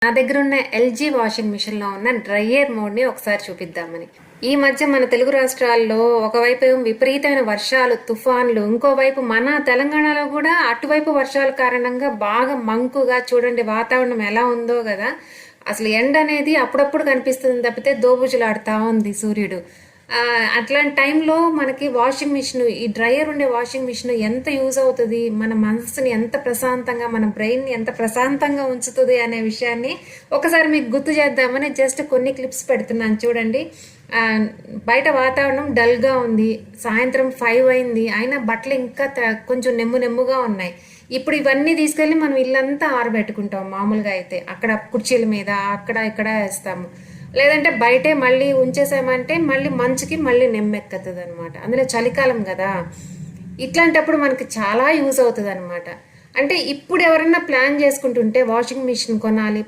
నా దగ్గర ఉన్న ఎల్జీ వాషింగ్ మిషన్ లో ఉన్న డ్రైయర్ మోడ్ ని ఒకసారి చూపిద్దామని. ఈ మధ్య మన తెలుగు రాష్ట్రాల్లో ఒకవైపు విపరీతమైన వర్షాలు, తుఫాన్లు, ఇంకోవైపు మన తెలంగాణలో కూడా అటువైపు వర్షాల కారణంగా బాగా మంకుగా చూడండి వాతావరణం ఎలా ఉందో కదా. అసలు ఎండ అనేది అప్పుడప్పుడు కనిపిస్తుంది తప్పితే దోబుజులాడుతా ఉంది సూర్యుడు. అట్లాంటి టైంలో మనకి వాషింగ్ మిషన్, ఈ డ్రైయర్ ఉండే వాషింగ్ మిషన్ ఎంత యూజ్ అవుతుంది, మన మనసుని ఎంత ప్రశాంతంగా, మన బ్రెయిన్ని ఎంత ప్రశాంతంగా ఉంచుతుంది అనే విషయాన్ని ఒకసారి మీకు గుర్తు చేద్దామని జస్ట్ కొన్ని క్లిప్స్ పెడుతున్నాను చూడండి. బయట వాతావరణం డల్గా ఉంది, సాయంత్రం 5 అయింది, అయినా బట్టలు ఇంకా కొంచెం నెమ్ముగా ఉన్నాయి. ఇప్పుడు ఇవన్నీ తీసుకెళ్ళి మనం ఇల్లంతా ఆరబెట్టుకుంటాం. మామూలుగా అయితే అక్కడ కుర్చీల మీద అక్కడ ఇక్కడ వేస్తాము, లేదంటే బయటే మళ్ళీ ఉంచేసామంటే మళ్ళీ మంచుకి మళ్ళీ నెమ్మెక్కుతుంది అనమాట. అందులో చలికాలం కదా, ఇట్లాంటప్పుడు మనకి చాలా యూజ్ అవుతుంది అనమాట. అంటే ఇప్పుడు ఎవరన్నా ప్లాన్ చేసుకుంటుంటే వాషింగ్ మిషన్ కొనాలి,